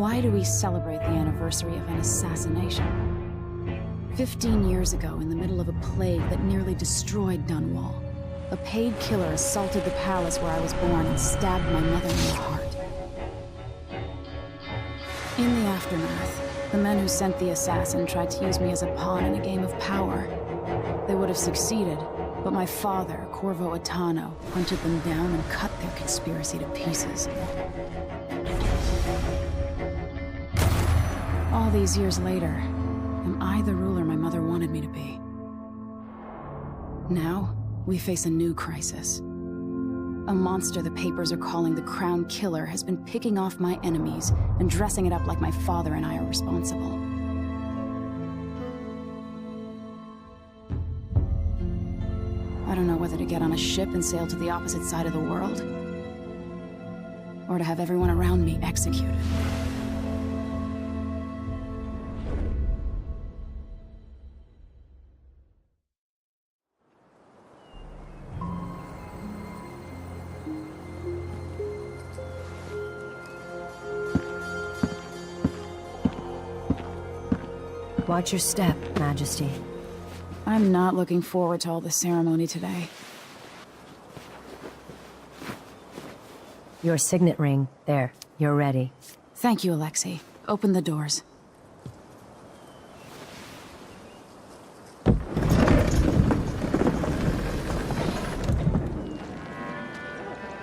Why do we celebrate the anniversary of an assassination? 15 years ago, in the middle of a plague that nearly destroyed Dunwall, a paid killer assaulted the palace where I was born and stabbed my mother in the heart. In the aftermath, the men who sent the assassin tried to use me as a pawn in a game of power. They would have succeeded, but my father, Corvo, hunted them down and cut their conspiracy to pieces. All these years later, am I the ruler my mother wanted me to be? Now, we face a new crisis. A monster the papers are calling the Crown Killer has been picking off my enemies and dressing it up like my father and I are responsible. I don't know whether to get on a ship and sail to the opposite side of the world, or to have everyone around me executed. Watch your step, Majesty. I'm not looking forward to all the ceremony today. Your signet ring. There. You're ready. Thank you, Alexei. Open the doors.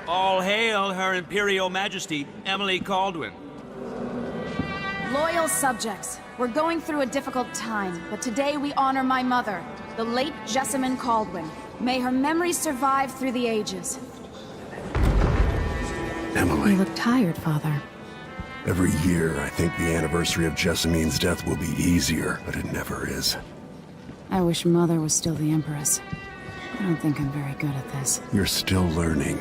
All hail Her Imperial Majesty, Emily Kaldwin. Loyal subjects, we're going through a difficult time, but today we honor my mother, the late Jessamine Kaldwin. May her memory survive through the ages. Emily. You look tired, Father. Every year, I think the anniversary of Jessamine's death will be easier, but it never is. I wish Mother was still the Empress. I don't think I'm very good at this. You're still learning.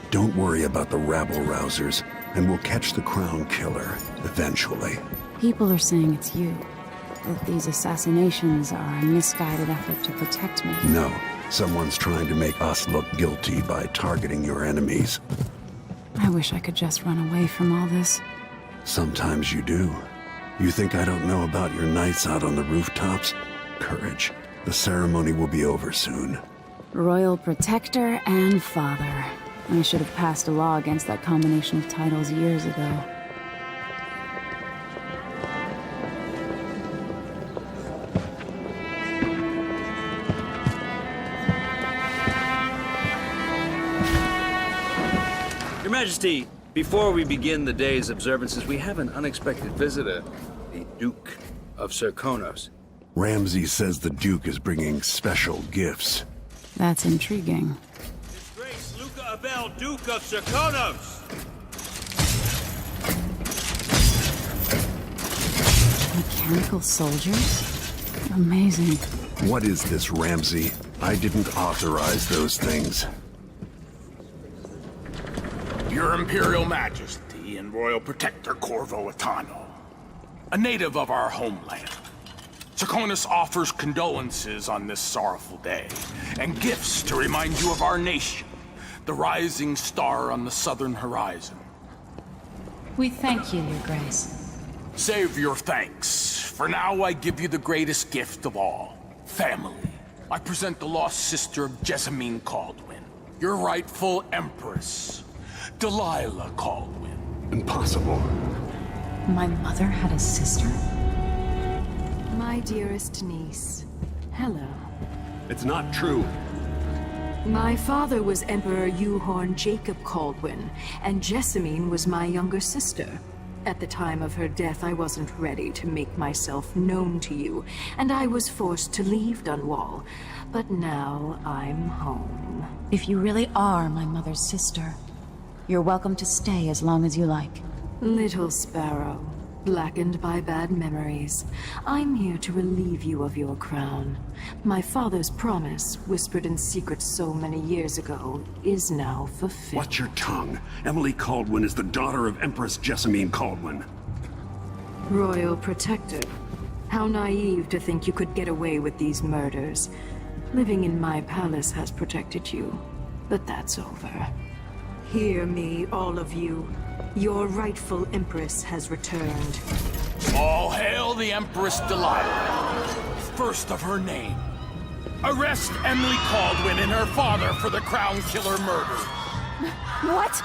Don't worry about the rabble-rousers, and we'll catch the Crown Killer, eventually. People are saying it's you. That these assassinations are a misguided effort to protect me. No, someone's trying to make us look guilty by targeting your enemies. I wish I could just run away from all this. Sometimes you do. You think I don't know about your nights out on the rooftops? Courage. The ceremony will be over soon. Royal Protector and Father. I should have passed a law against that combination of titles years ago. Your Majesty, before we begin the day's observances, we have an unexpected visitor, the Duke of Serkonos. Ramsay says the Duke is bringing special gifts. That's intriguing. His Grace Luca Abel, Duke of Serkonos! Mechanical soldiers? Amazing. What is this, Ramsay? I didn't authorize those things. Your Imperial Majesty and Royal Protector Corvo, a native of our homeland. Serkonos offers condolences on this sorrowful day, and gifts to remind you of our nation, the rising star on the southern horizon. We thank you, Your Grace. Save your thanks. For now, I give you the greatest gift of all, family. I present the lost sister of Jessamine Kaldwin, your rightful Empress, Delilah Kaldwin. Impossible. My mother had a sister? My dearest niece, hello. It's not true. My father was Emperor Yuhorn Jacob Kaldwin, and Jessamine was my younger sister. At the time of her death, I wasn't ready to make myself known to you, and I was forced to leave Dunwall. But now I'm home. If you really are my mother's sister, you're welcome to stay as long as you like. Little sparrow, blackened by bad memories, I'm here to relieve you of your crown. My father's promise, whispered in secret so many years ago, is now fulfilled. Watch your tongue. Emily Kaldwin is the daughter of Empress Jessamine Kaldwin. Royal Protector, how naive to think you could get away with these murders. Living in my palace has protected you, but that's over. Hear me, all of you. Your rightful Empress has returned. All hail the Empress Delilah, first of her name. Arrest Emily Caldwin and her father for the Crown Killer murder. What?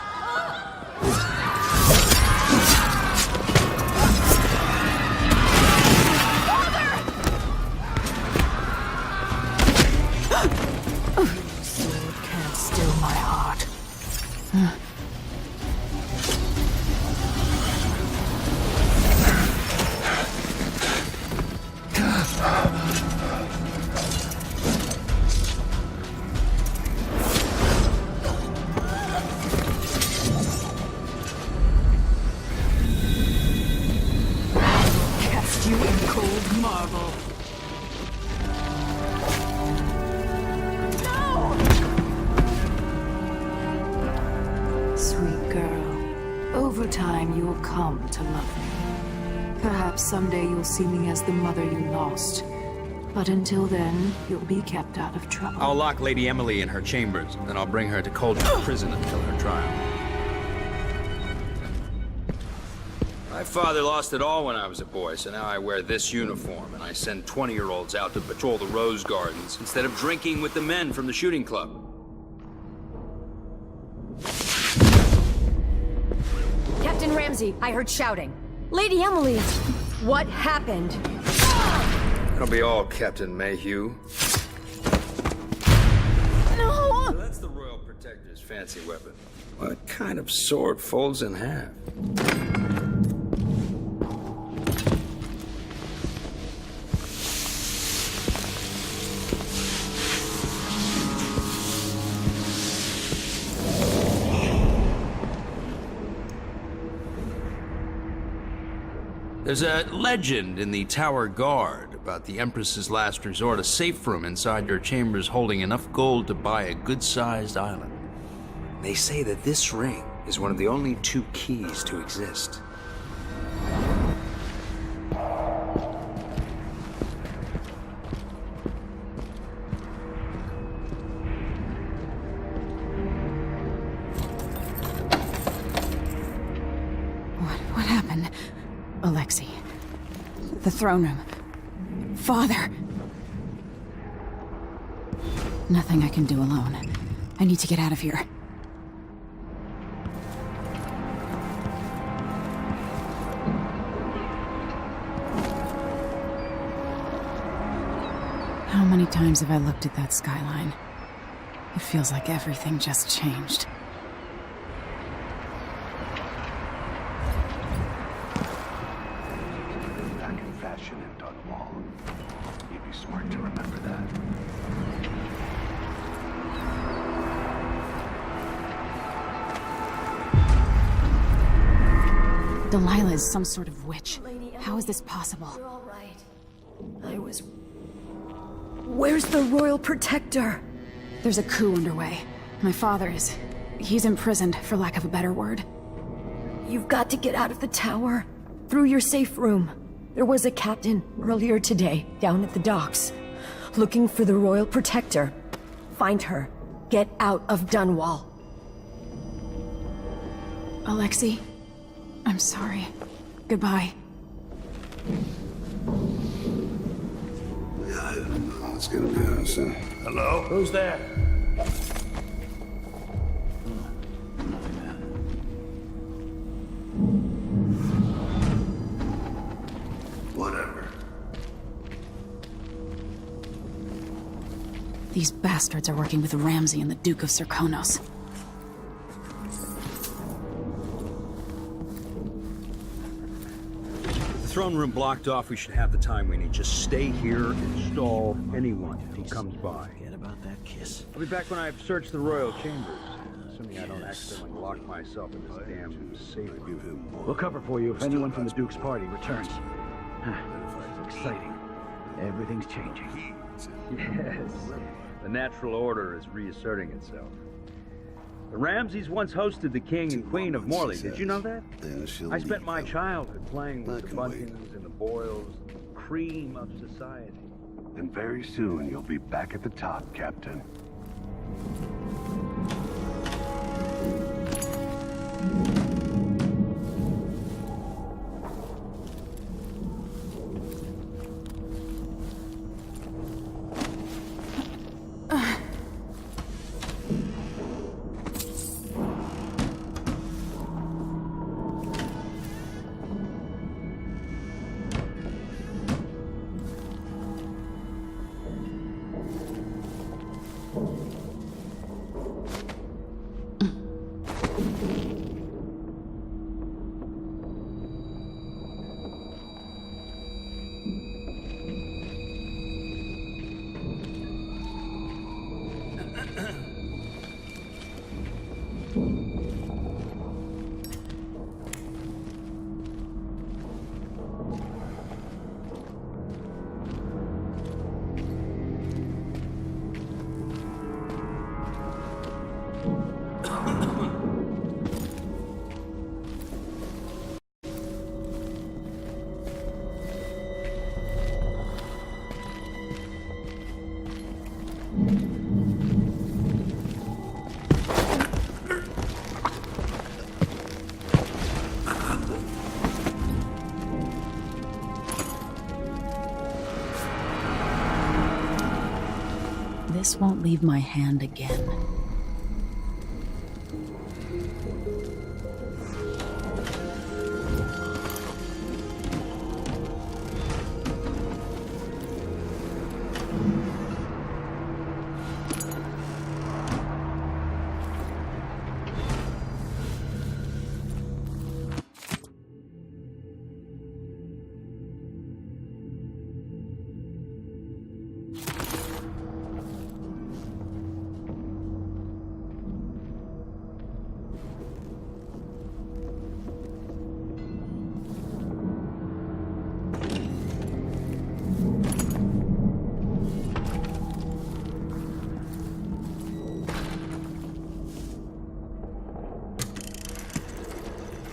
Sword can't still my heart. Cast you in cold marble. Sweet girl, over time you will come to love me. Perhaps someday you'll see me as the mother you lost. But until then, you'll be kept out of trouble. I'll lock Lady Emily in her chambers, then I'll bring her to Cauldron Prison until her trial. My father lost it all when I was a boy, so now I wear this uniform, and I send 20-year-olds out to patrol the rose gardens instead of drinking with the men from the shooting club. Captain Ramsey, I heard shouting. Lady Emily, what happened? That'll be all, Captain Mayhew. No! So that's the Royal Protector's fancy weapon. What kind of sword folds in half? There's a legend in the Tower Guard about the Empress's last resort, a safe room inside your chambers holding enough gold to buy a good-sized island. They say that this ring is one of the only 2 keys to exist. What happened? Alexei. The throne room. Father! Nothing I can do alone. I need to get out of here. How many times have I looked at that skyline? It feels like everything just changed. Back in fashion in Dunwall. You'd be smart to remember that. Delilah is some sort of witch. How is this possible? You're all right. Where's the Royal Protector? There's a coup underway. My father is... he's imprisoned, for lack of a better word. You've got to get out of the tower. Through your safe room. There was a captain earlier today, down at the docks. Looking for the Royal Protector. Find her. Get out of Dunwall. Alexei, I'm sorry. Goodbye. It's gonna be us. Hello? Who's there? Whatever. These bastards are working with Ramsey and the Duke of Serkonos. The throne room blocked off, we should have the time we need. Just stay here and stall anyone who comes by. Forget about that kiss. I'll be back when I've searched the royal chambers. Assuming I don't accidentally lock myself in this damn safe room. We'll cover for you if anyone from the Duke's party returns. It's exciting. Everything's changing. Yes. The natural order is reasserting itself. The Ramseys once hosted the king and queen of Morley. Did you know that? I spent my childhood playing with the Buntings and the Boyles, the cream of society. And very soon you'll be back at the top, Captain. This won't leave my hand again.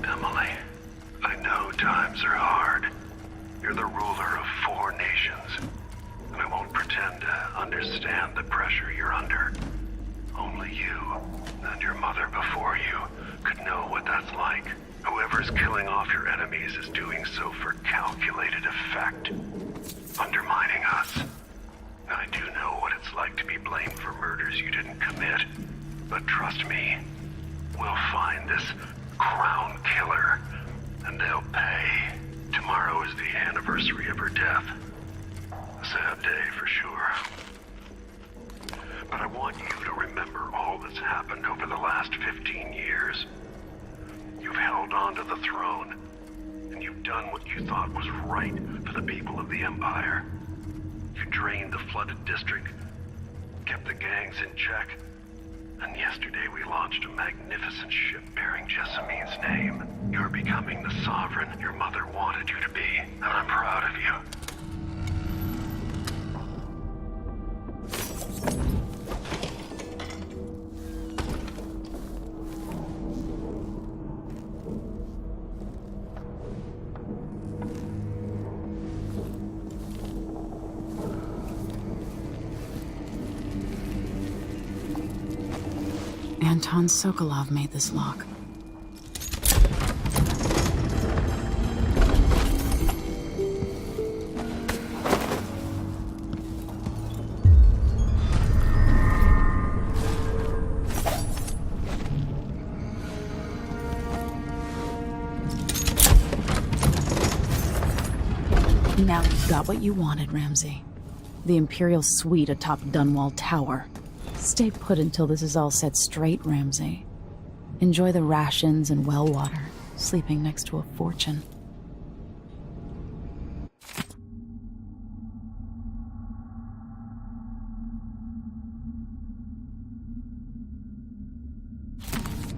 Emily, I know times are hard. You're the ruler of 4 nations, and I won't pretend to understand the pressure you're under. Only you, and your mother before you, could know what that's like. Whoever's killing off your enemies is doing so for calculated effect, undermining us. And I do know what it's like to be blamed for murders you didn't commit, but trust me, we'll find this crown killer, and they'll pay. Tomorrow is the anniversary of her death. A sad day for sure. But I want you to remember all that's happened over the last 15 years. You've held on to the throne, and you've done what you thought was right for the people of the Empire. You drained the flooded district, kept the gangs in check, and yesterday we launched a magnificent ship bearing Jessamine's name. You're becoming the sovereign your mother wanted you to be, and I'm proud of you. Anton Sokolov made this lock. Now you got what you wanted, Ramsey. The Imperial suite atop Dunwall Tower. Stay put until this is all set straight, Ramsey. Enjoy the rations and well water, sleeping next to a fortune.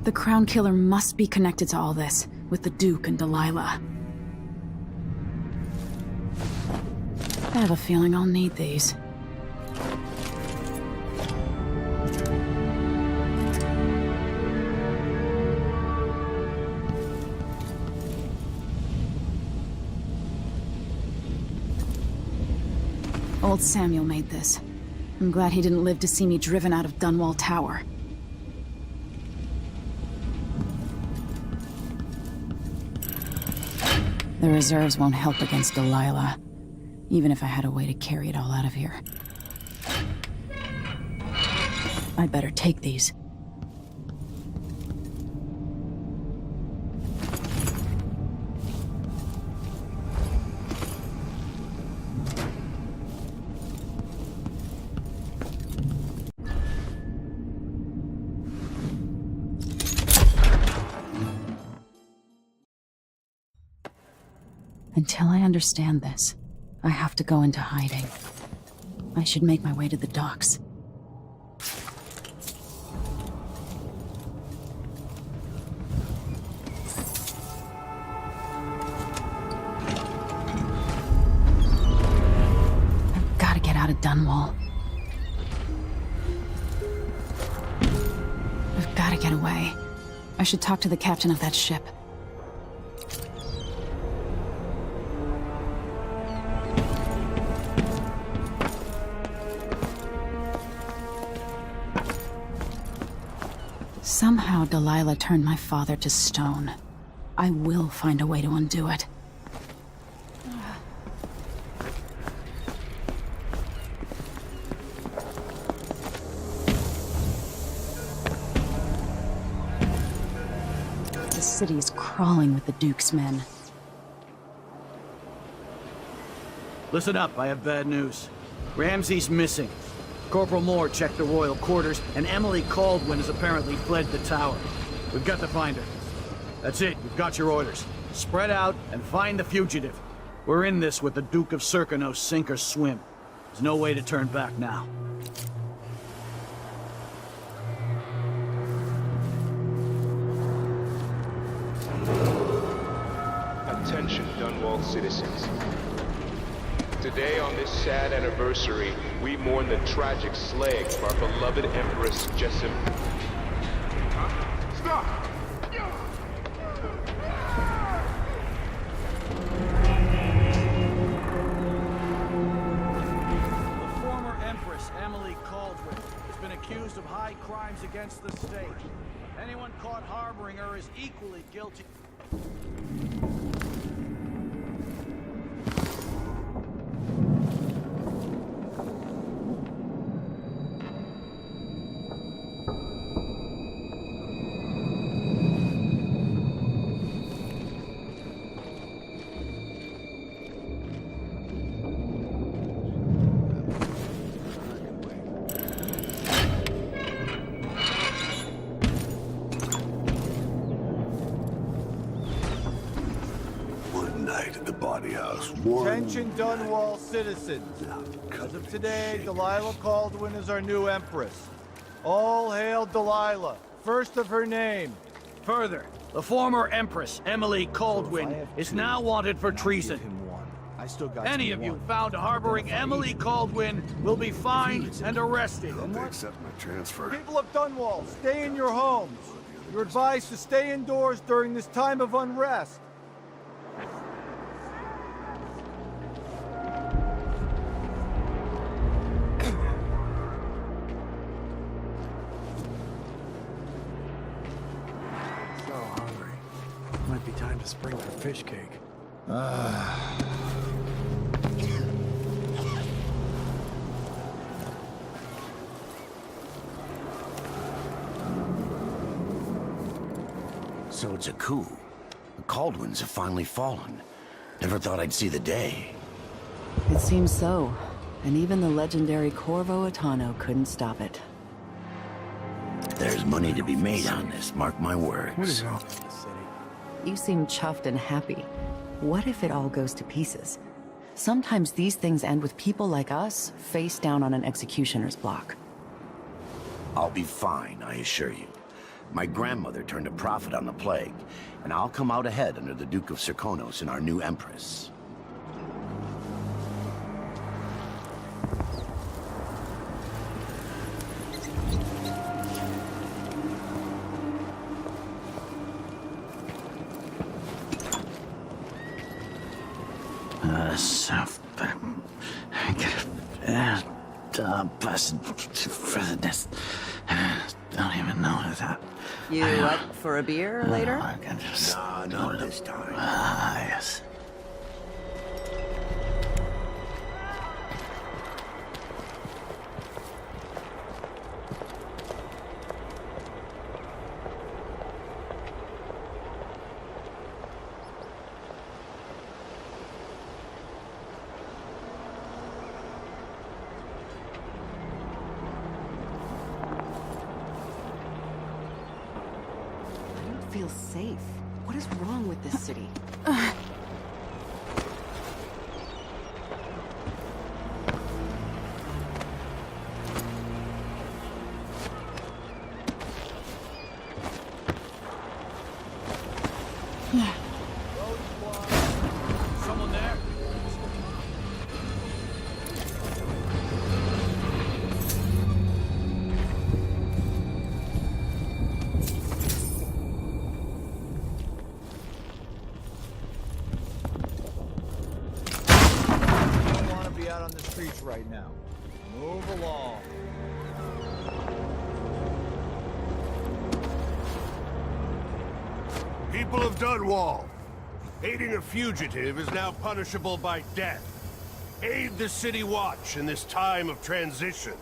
The Crown Killer must be connected to all this, with the Duke and Delilah. I have a feeling I'll need these. Old Samuel made this. I'm glad he didn't live to see me driven out of Dunwall Tower. The reserves won't help against Delilah, even if I had a way to carry it all out of here. I'd better take these. Until I understand this, I have to go into hiding. I should make my way to the docks. I've got to get out of Dunwall. I've got to get away. I should talk to the captain of that ship. Somehow Delilah turned my father to stone. I will find a way to undo it. city's crawling with the Duke's men. Listen up, I have bad news. Ramsey's missing. Corporal Moore checked the royal quarters, and Emily Caldwin has apparently fled the tower. We've got to find her. That's it, you've got your orders. Spread out and find the fugitive. We're in this with the Duke of Serkonos, sink or swim. There's no way to turn back now. Attention, Dunwall citizens. Today, on this sad anniversary, we mourn the tragic slaying of our beloved Empress Jessamine. Stop! The former Empress, Emily Caldwin, has been accused of high crimes against the state. Anyone caught harboring her is equally guilty. Attention Dunwall citizens. As of today, Delilah Caldwin is our new Empress. All hail Delilah, first of her name. Further, the former Empress, Emily Caldwin, is now wanted for treason. Any of you found harboring Emily Caldwin will be fined and arrested. Accept my transfer. People of Dunwall, stay in your homes. You're advised to stay indoors during this time of unrest. Might be time to spring for fish cake. So it's a coup. The Caldwins have finally fallen. Never thought I'd see the day. It seems so. And even the legendary Corvo Atano couldn't stop it. There's money to be made on this, mark my words. What is wrong with the city? You seem chuffed and happy. What if it all goes to pieces? Sometimes these things end with people like us face down on an executioner's block. I'll be fine, I assure you. My grandmother turned a profit on the plague, and I'll come out ahead under the Duke of Serkonos and our new Empress. Don't even know that. You up for a beer later? I can just... No, not this time. Yes. Feel safe. What is wrong with this city? Someone there? Out on the streets right now. Move along. People of Dunwall, aiding a fugitive is now punishable by death. Aid the City Watch in this time of transition.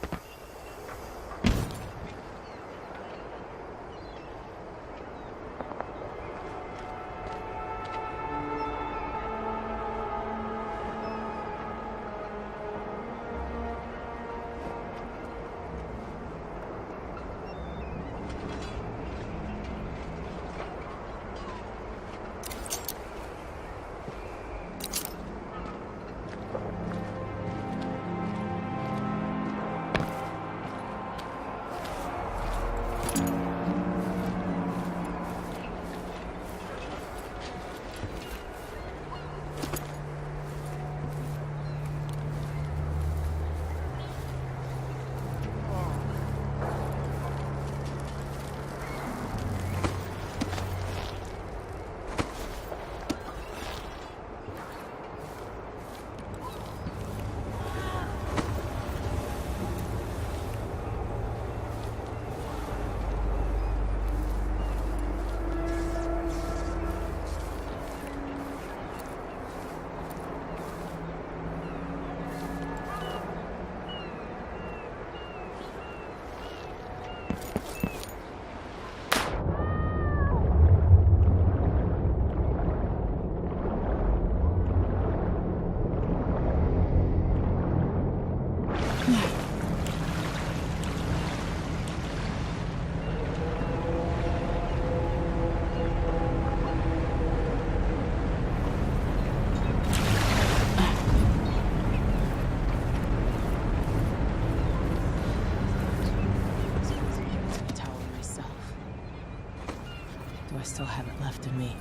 in me.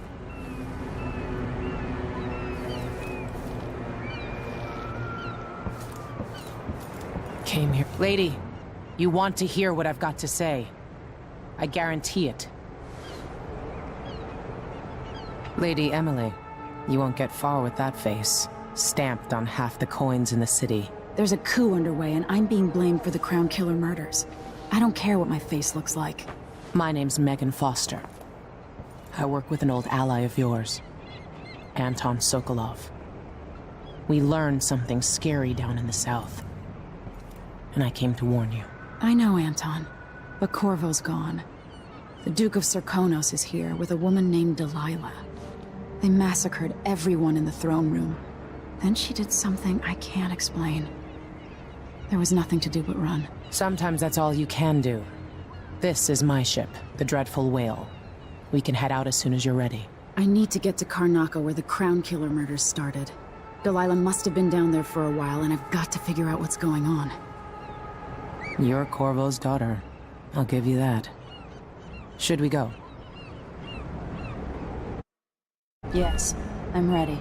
Came here. Lady, you want to hear what I've got to say. I guarantee it. Lady Emily, you won't get far with that face. Stamped on half the coins in the city. There's a coup underway, and I'm being blamed for the Crown Killer murders. I don't care what my face looks like. My name's Megan Foster. I work with an old ally of yours, Anton Sokolov. We learned something scary down in the south, and I came to warn you. I know, Anton, but Corvo's gone. The Duke of Serkonos is here with a woman named Delilah. They massacred everyone in the throne room. Then she did something I can't explain. There was nothing to do but run. Sometimes that's all you can do. This is my ship, the Dreadful Whale. We can head out as soon as you're ready. I need to get to Karnaca where the Crown Killer murders started. Delilah must have been down there for a while, and I've got to figure out what's going on. You're Corvo's daughter. I'll give you that. Should we go? Yes, I'm ready.